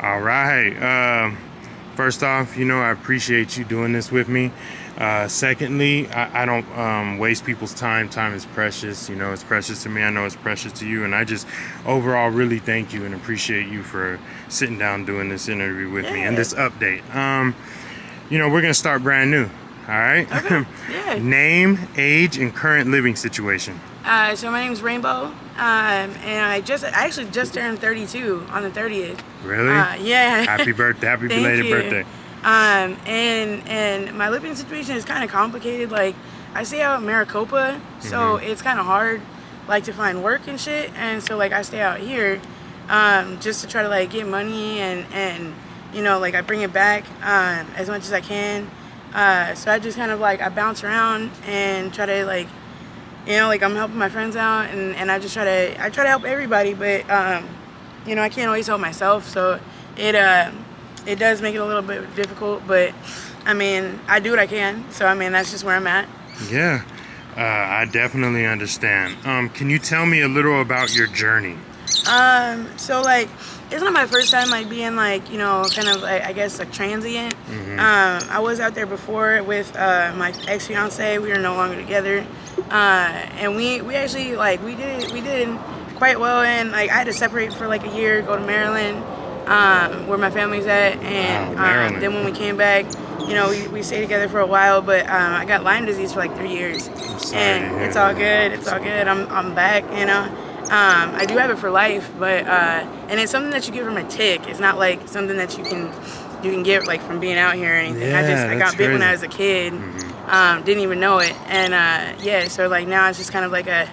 All right. First off, I appreciate you doing this with me. Secondly, I don't waste people's time. Time is precious. It's precious to me. I know it's precious to you. And I just overall really thank you and appreciate you for sitting down doing this interview with me and Yeah. this update. We're going to start brand new. All right. Okay. Yeah. Name, age, and current living situation. So my name's Rainbow, and I actually just turned 32 on the 30th. Really? Yeah. Happy birthday. Happy Thank belated you. birthday. And my living situation is kind of complicated. Like, I stay out in Maricopa, so it's kind of hard, like, to find work and shit. And so, like, I stay out here, just to try to, like, get money and like, I bring it back as much as I can. So I just kind of, like, I bounce around and try to, like, like, I'm helping my friends out, and I try to help everybody, but I can't always help myself, so it does make it a little bit difficult, but I mean, I do what I can, so I mean, that's just where I'm at. Yeah, I definitely understand. Can you tell me a little about your journey? So, like, it's not my first time, like, being, like, kind of, like, I guess, like, transient. I was out there before with my ex-fiance. We are no longer together, and we actually, like, we did quite well, and, like, I had to separate for, like, a year, go to Maryland, where my family's at, and Wow, Maryland. then when we came back, we stayed together for a while, but I got Lyme disease for like 3 years, I'm sorry to and hear it's all that. good. It's all good. I'm back. I do have it for life, but and it's something that you get from a tick. It's not like something that you can get, like, from being out here or anything. Yeah, I that's got bit when crazy. I was a kid. Didn't even know it, and so, like, now it's just kind of like a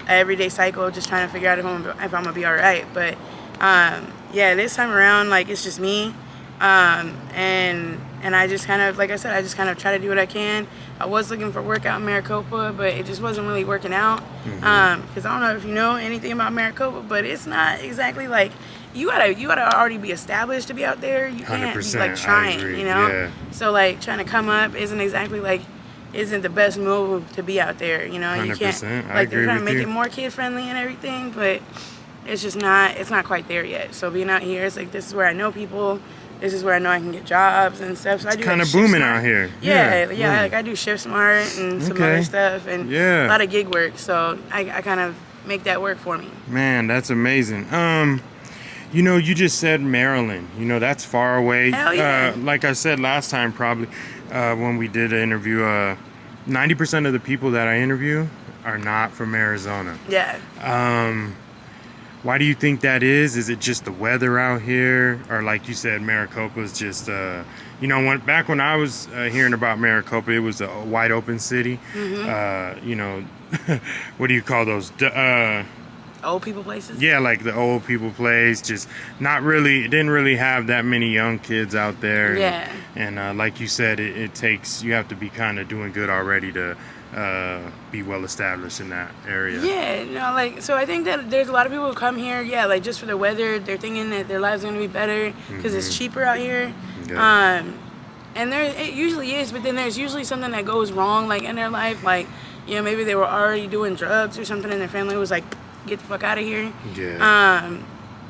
everyday cycle, just trying to figure out if I'm gonna be all right. But this time around, like, it's just me, and I just kind of, like I said, I just kind of try to do what I can. I was looking for work out in Maricopa, but it just wasn't really working out. Because I don't know if you know anything about Maricopa, but it's not exactly like you gotta already be established to be out there. You can't be, 100%, like, I trying, agree, yeah. So, like, trying to come up isn't the best move to be out there. You 100%, can't, I like, they're agree trying to with make you. it more kid friendly and everything, but it's not quite there yet. So being out here, it's like, this is where I know people. This is where I know I can get jobs and stuff. So I do, Kind like, of Shift booming Smart. out here. Yeah, Yeah. like, I do Shift Smart and some Okay. other stuff, and Yeah. a lot of gig work. So I kind of make that work for me. Man, that's amazing. You just said Maryland. That's far away. Hell yeah. Like I said last time, probably when we did an interview, 90% of the people that I interview are not from Arizona. Yeah. Why do you think that is? Is it just the weather out here, or, like you said, Maricopa's just back when I was hearing about Maricopa, it was a wide open city. What do you call those? Old people places. Yeah, like the old people place, just didn't really have that many young kids out there. Yeah. And like you said, it takes, you have to be kind of doing good already to be well established in that area. Yeah, like, so I think that there's a lot of people who come here, like, just for the weather. They're thinking that their lives are going to be better because it's cheaper out here. Yeah. And it usually is, but then there's usually something that goes wrong, like, in their life. Like, maybe they were already doing drugs or something, and their family was like, get the fuck out of here. Yeah.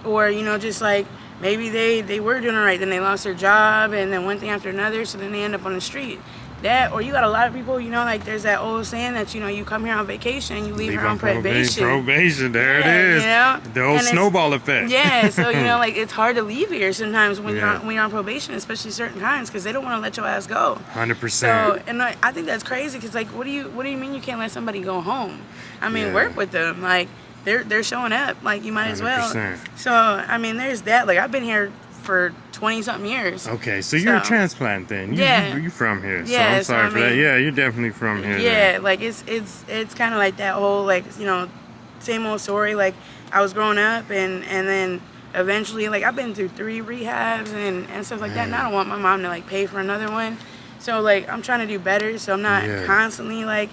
Or, just like, maybe they were doing all right, then they lost their job, and then one thing after another, so then they end up on the street. That, or you got a lot of people, like, there's that old saying that, you come here on vacation and you leave here on probation. Probation, there Yeah, it is. The old And it's- snowball effect. Yeah, so, like, it's hard to leave here sometimes when Yeah. you're on probation, especially certain kinds, because they don't want to let your ass go. 100%. So, and I think that's crazy, because, like, what do you mean you can't let somebody go home? I mean, Yeah. work with them. Like, they're showing up. Like, you might as well. 100%. So, I mean, there's that. Like, I've been here for 20-something years. Okay, so you're a So- transplant then. Yeah. You from here. Yeah, so so, I'm sorry I for that. mean- Yeah, you're definitely from here. Yeah, like, it's kind of like that whole, like, same old story. Like, I was growing up, and then eventually, like, I've been through 3 rehabs and stuff like that, and I don't want my mom to, like, pay for another one. So, like, I'm trying to do better, so I'm not Yeah. constantly, like,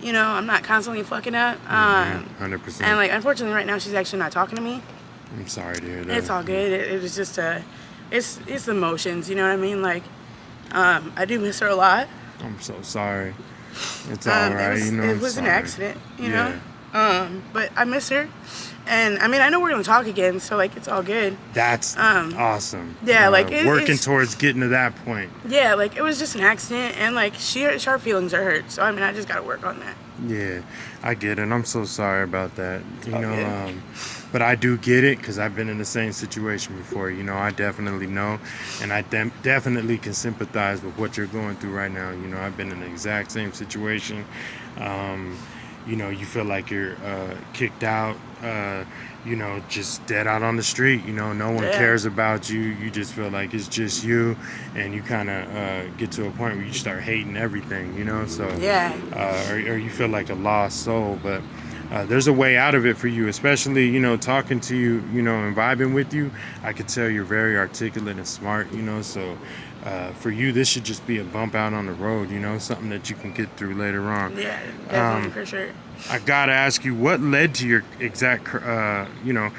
I'm not constantly fucking up. 100%. And, like, unfortunately right now she's actually not talking to me. I'm sorry to hear that. It's all good. It was just it's emotions, you know what I mean? Like, I do miss her a lot. I'm so sorry. It's all right. It was I'm an sorry. accident, you know? But I miss her. And I mean, I know we're gonna talk again, so like it's all good. That's awesome. Yeah, like working towards getting to that point. Yeah, like it was just an accident, and like her feelings are hurt. So I mean, I just gotta work on that. Yeah, I get it. I'm so sorry about that. You know, good. but I do get it because I've been in the same situation before. You know, I definitely know, and I definitely can sympathize with what you're going through right now. You know, I've been in the exact same situation. You know, you feel like you're kicked out, you know, just dead out on the street. You know, no one cares about you. You just feel like it's just you, and you kind of get to a point where you start hating everything, you know? So, or you feel like a lost soul. But there's a way out of it for you, especially, you know, talking to you, you know, and vibing with you. I could tell you're very articulate and smart, you know, so for you, this should just be a bump out on the road, you know, something that you can get through later on. Yeah, definitely, for sure. I gotta ask you, what led to your exact, you know,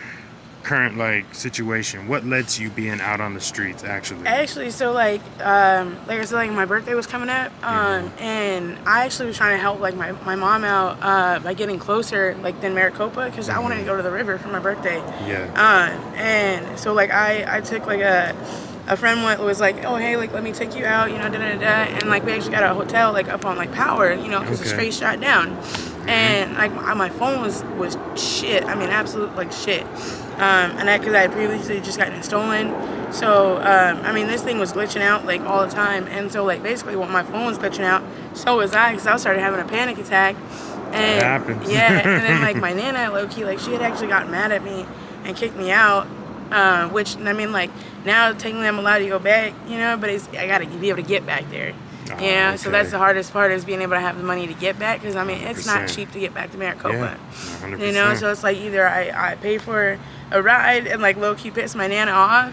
current like situation? What led to you being out on the streets, actually? So like I said, like my birthday was coming up, and I actually was trying to help like my mom out by getting closer like than Maricopa because I wanted to go to the river for my birthday. And so like I took like a friend was like, oh hey, like let me take you out, you know, and like we actually got a hotel like up on like Power, you know, because it's straight shot down, and like my phone was shit. I mean, absolute like shit. And that because I had previously just gotten it stolen. So I mean, this thing was glitching out like all the time, and so like basically when my phone was glitching out, so was I, because I started having a panic attack. And that happens. Yeah, and then like my nana, low key, like she had actually gotten mad at me and kicked me out. Which I mean, like now technically I'm allowed to go back, you know, but I gotta be able to get back there. Yeah, so that's the hardest part, is being able to have the money to get back, because I mean it's not cheap to get back to Maricopa. 100%. You know, so it's like either I pay for a ride and like low key piss my nana off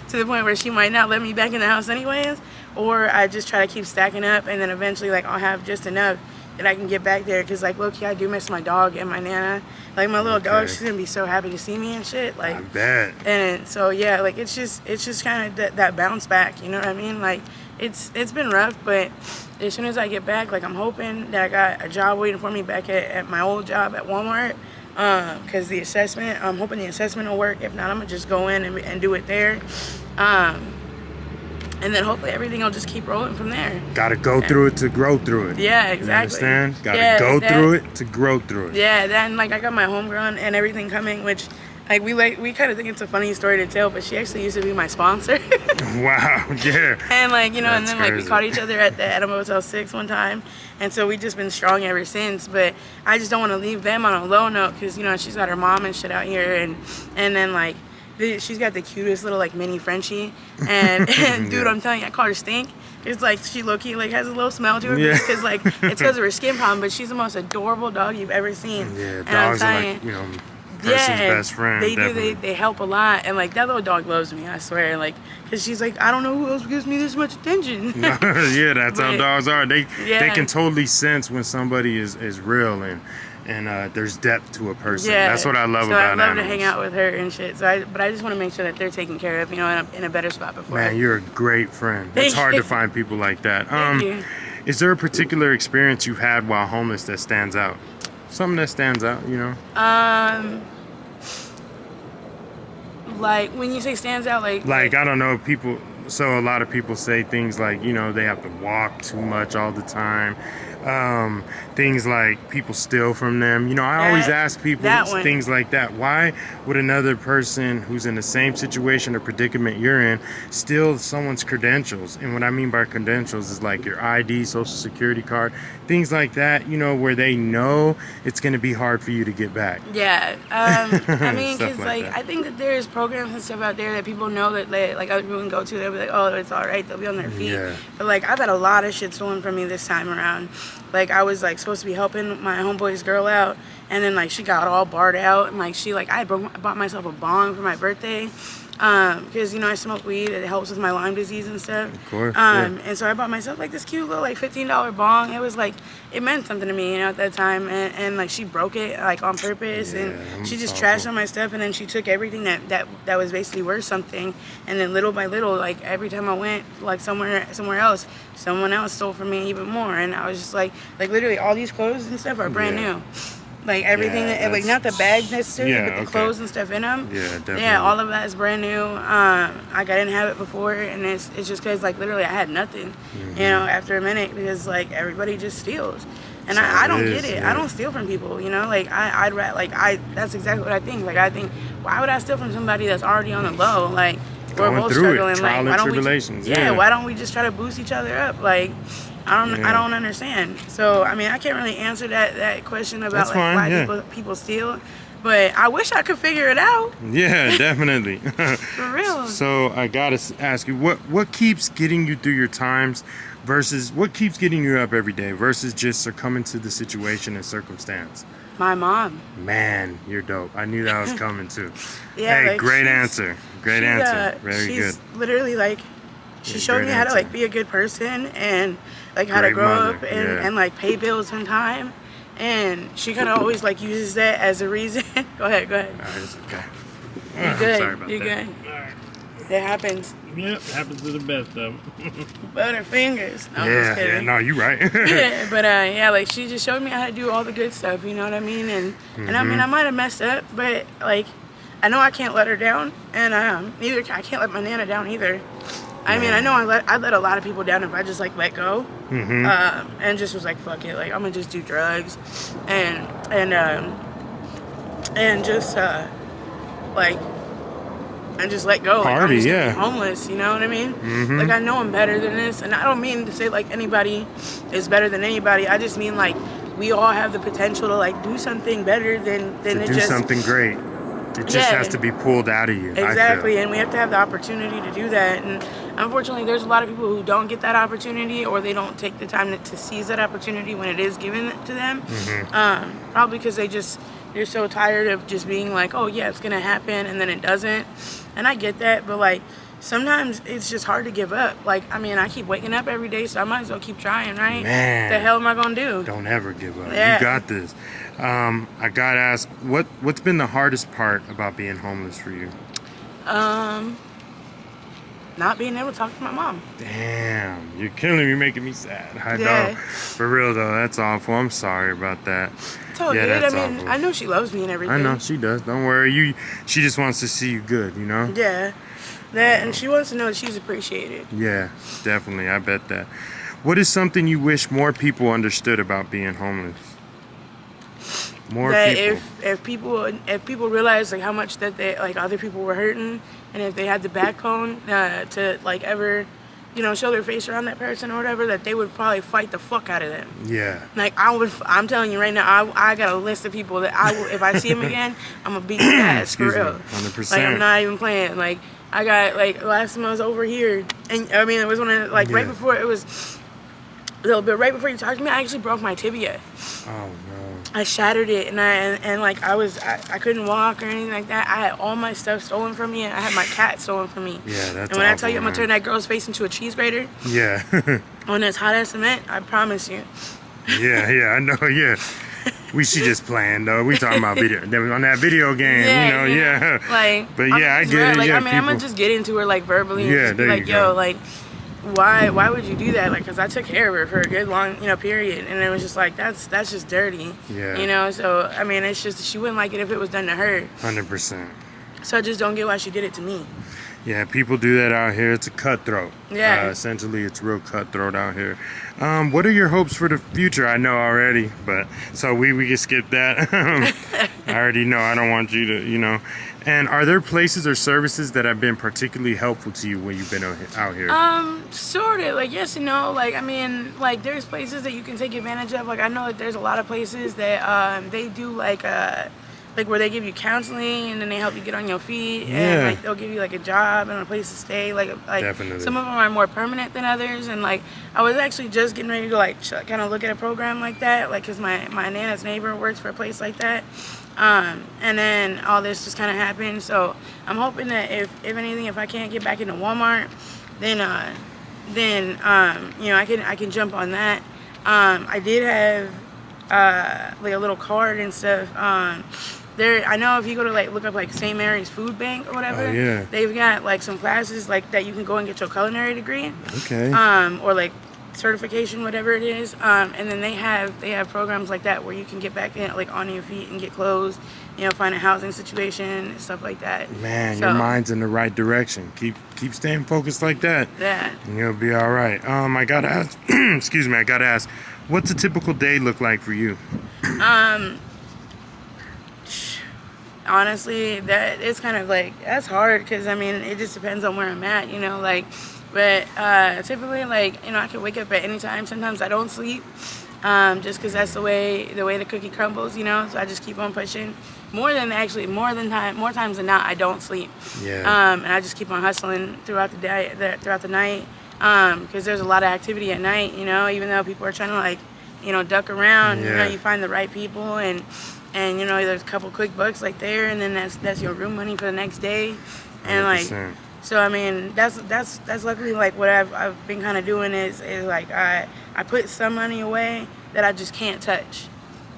to the point where she might not let me back in the house anyways, or I just try to keep stacking up, and then eventually like I'll have just enough that I can get back there, because like low key I do miss my dog and my nana. Like my little dog, she's gonna be so happy to see me and shit. Like, I bet. And so yeah, like it's just kind of that bounce back. You know what I mean? Like it's been rough, but as soon as I get back, like I'm hoping that I got a job waiting for me back at my old job at Walmart. Because the assessment, I'm hoping the assessment will work. If not, I'm gonna just go in and do it there. And then hopefully everything will just keep rolling from there. Gotta go through it to grow through it. Yeah, exactly. You understand? Gotta go through it to grow through it. Yeah, then like I got my homegrown and everything coming, which like we kind of think it's a funny story to tell, but she actually used to be my sponsor. Wow, yeah. And like, you know, That's and then like crazy. we caught each other at the Motel 6 one time, and so we just been strong ever since. But I just don't want to leave them on a low note, because you know she's got her mom and shit out here, and then like she's got the cutest little like mini Frenchie, and dude, I'm telling you, I call her Stink. It's like she low-key like has a little smell to her, because like it's because of her skin problem, but she's the most adorable dog you've ever seen. Yeah, and dogs are like, you know, person's best friend. They definitely. do. They help a lot, and like that little dog loves me. I swear, like, because she's like, I don't know who else gives me this much attention. Yeah, that's how dogs are. They Yeah. can totally sense when somebody is real, and there's depth to a person. Yeah, That's what I love so about I love animals. to hang out with her and shit. So but I just want to make sure that they're taken care of, you know, in a better spot before. Man, you're a great friend. Thank It's hard you. to find people like that. Thank you. Is there a particular experience you've had while homeless that stands out? Something that stands out, you know? Like when you say stands out, like I don't know, people. So a lot of people say things like, you know, they have to walk too much all the time. Things like people steal from them. You know, I always ask people things like that. Why would another person who's in the same situation or predicament you're in steal someone's credentials? And what I mean by credentials is like your ID, social security card, things like that, you know, where they know it's going to be hard for you to get back. Yeah. I mean, Stuff because like like that. I think that there's programs and stuff out there that people know that like other people can go to. They'll be like, oh, it's all right. They'll be on their feet. Yeah. But like I've had a lot of shit stolen from me this time around. Like I was like supposed to be helping my homeboy's girl out, and then like she got all barred out, and like I bought myself a bong for my birthday, because I smoke weed. It helps with my Lyme disease and stuff. Of course. Yeah. And so I bought myself like this cute little like $15 bong. It was like it meant something to me, at that time. And like she broke it like on purpose, and she just trashed all my stuff. And then she took everything that was basically worth something. And then little by little, like every time I went like somewhere else, someone else stole from me even more. And I was just like literally all these clothes and stuff are brand new. Like everything, like not the bags necessarily, but the clothes and stuff in them. Yeah, definitely. Yeah, all of that is brand new. I didn't have it before, and it's just because like literally I had nothing, after a minute, because like everybody just steals, and so I don't get it. Yeah. I don't steal from people, like that's exactly what I think. Like I think, why would I steal from somebody that's already on the low? Like we're both struggling. Like why don't we? Why don't we just try to boost each other up? Like. I don't understand. So I mean, I can't really answer that question about why people steal, but I wish I could figure it out. Yeah, definitely. For real. So I gotta ask you, what keeps getting you through your times, versus what keeps getting you up every day, versus just succumbing to the situation and circumstance? My mom. Man, you're dope. I knew that was coming too. Yeah. Hey, great answer. Great answer. Very good. She's literally like. She showed me how to like be a good person and like how to grow up and like pay bills on time, and she kind of always like uses that as a reason. Go ahead. All right, it's okay. You're good. Sorry about You're that. Good. It happens. Yep, happens to the best of them. Butterfingers. No, Yeah, no, you're right. Yeah, but like she just showed me how to do all the good stuff. You know what I mean? And I mean I might have messed up, but like I know I can't let her down, and I can't let my Nana down either. I mean, I know I let a lot of people down if I just like let go, and just was like, fuck it, like I'm gonna just do drugs, and just let go. Like, I'm just gonna be homeless. You know what I mean? Like I know I'm better than this, and I don't mean to say like anybody is better than anybody. I just mean like we all have the potential to like do something better than to do something great. It just has to be pulled out of you. Exactly, and we have to have the opportunity to do that. And unfortunately, there's a lot of people who don't get that opportunity, or they don't take the time to seize that opportunity when it is given to them. Probably because they're so tired of just being like, oh yeah, it's gonna happen, and then it doesn't. And I get that, but like sometimes it's just hard to give up. Like I mean, I keep waking up every day, so I might as well keep trying, right? Man, the hell am I gonna do? Don't ever give up. Yeah. You got this. I gotta ask, what's been the hardest part about being homeless for you? Not being able to talk to my mom. Damn, you're killing me, making me sad. I know. For real though, that's awful. I'm sorry about that. It's all good. I mean, awful. I know she loves me and everything. I know she does. Don't worry. She just wants to see you good, you know? Yeah. That, and she wants to know that she's appreciated. Yeah, definitely. I bet that. What is something you wish more people understood about being homeless? More people. If people realize like how much that they like other people were hurting, and if they had the backbone to like ever, show their face around that person or whatever, that they would probably fight the fuck out of them. Yeah. Like I'm telling you right now, I got a list of people that I will, if I see them again, I'm gonna beat their ass for real. 100%. Like I'm not even playing. Like I got like last time I was over here, and I mean it was when right before it was. A little bit right before you talked to me, I actually broke my tibia. Oh no! I shattered it, and I couldn't walk or anything like that. I had all my stuff stolen from me, and I had my cat stolen from me. Yeah, that's. And when I tell you I'm gonna turn that girl's face into a cheese grater. Yeah. On this hot ass cement, I promise you. Yeah, I know. Yeah. She just playing though. We talking about video on that video game, Yeah. Like, but yeah, I get it. Like, yeah, I mean, I'm gonna just get into her like verbally. And just be like, yo, like. Why would you do that? Like, because I took care of her for a good long, period. And it was just like, that's just dirty. Yeah. So, I mean, it's just, she wouldn't like it if it was done to her. 100%. So I just don't get why she did it to me. Yeah, people do that out here. It's a cutthroat. Yeah. Essentially, it's real cutthroat out here. What are your hopes for the future? I know already, but so we can skip that. I already know. I don't want you to, And are there places or services that have been particularly helpful to you when you've been out here? Sort of. Like, yes and no. Like, I mean, like, there's places that you can take advantage of. Like, I know that there's a lot of places that they do, like like where they give you counseling and then they help you get on your feet Yeah. and like they'll give you like a job and a place to stay. Like Definitely. some of them are more permanent than others. And like I was actually just getting ready to like kind of look at a program like that, like because my nana's neighbor works for a place like that. And then all this just kind of happened. So I'm hoping that if anything, if I can't get back into Walmart, then you know, I can jump on that. I did have like a little card and stuff. There, I know if you go to like look up like St. Mary's Food Bank or whatever, Oh, yeah. they've got like some classes like that you can go and get your culinary degree. Okay. Or like certification, whatever it is. And then they have programs like that where you can get back in like on your feet and get clothes, you know, find a housing situation, stuff like that. Man, So, your mind's in the right direction. Keep staying focused like that. Yeah. And you'll be all right. I gotta ask. Excuse me. I gotta ask. What's a typical day look like for you? Honestly, that it's kind of like that's hard because I mean it just depends on where I'm at, you know, like. But typically, like, you know, I can wake up at any time. Sometimes I don't sleep, just because that's the way the cookie crumbles, you know. So I just keep on pushing. More times than not, I don't sleep. Yeah. And I just keep on hustling throughout the day, throughout the night, because there's a lot of activity at night, you know. Even though people are trying to like, you know, duck around, you know, Yeah. you find the right people and you know, there's a couple quick bucks like there, and then that's your room money for the next day, and like. 100%. So I mean that's luckily like what I've been kind of doing is like I put some money away that I just can't touch,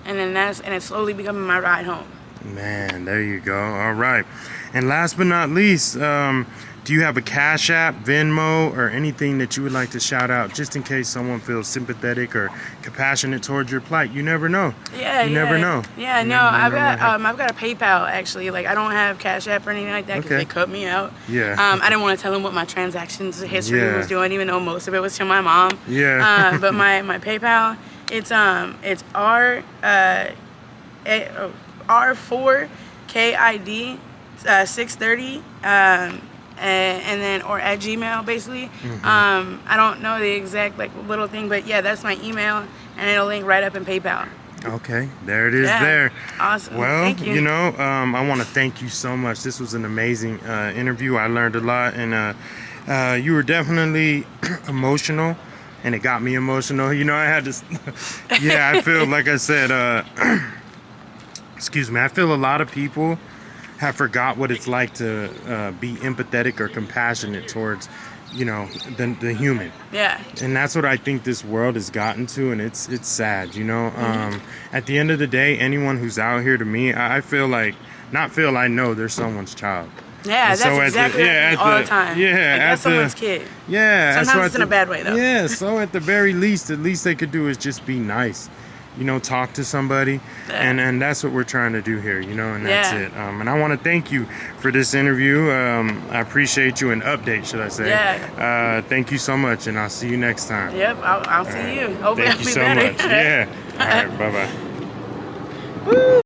and then it's slowly becoming my ride home. Man, there you go. All right. And last but not least, do you have a Cash App, Venmo, or anything that you would like to shout out just in case someone feels sympathetic or compassionate towards your plight? You never know. Yeah, You never know. Yeah, You no, never I've know what happens. got a PayPal actually. Like I don't have Cash App or anything like that because Okay. they cut me out. Yeah. I didn't want to tell them what my transactions history Yeah. was doing, even though most of it was to my mom. Yeah. But my PayPal, it's R4KID 630 and then or at Gmail basically. I don't know the exact like little thing, but yeah, that's my email and it'll link right up in PayPal. Okay, there it is. Yeah. There. Awesome. Well, Thank you. you know, I want to thank you so much. This was an amazing interview. I learned a lot, and you were definitely emotional, and it got me emotional. You know, I had to. Yeah, I feel like I said. Excuse me. I feel a lot of people have forgot what it's like to be empathetic or compassionate towards, you know, the human. Yeah. And that's what I think this world has gotten to, and it's sad, you know. At the end of the day, anyone who's out here, to me, I feel like, I know they're someone's child. Yeah, And that's so exactly all the time. Yeah, like, at that's someone's kid. Yeah. Sometimes so it's in a bad way, though. Yeah, so at the very least, they could do is just be nice. You know, talk to somebody, Yeah. and that's what we're trying to do here, you know, and that's Yeah. it. And I want to thank you for this interview. I appreciate you, an update, should I say. Yeah. Thank you so much, and I'll see you next time. Yep, I'll see you. Hopefully Thank I'll you be so better. much. Yeah. All right, bye-bye. Woo!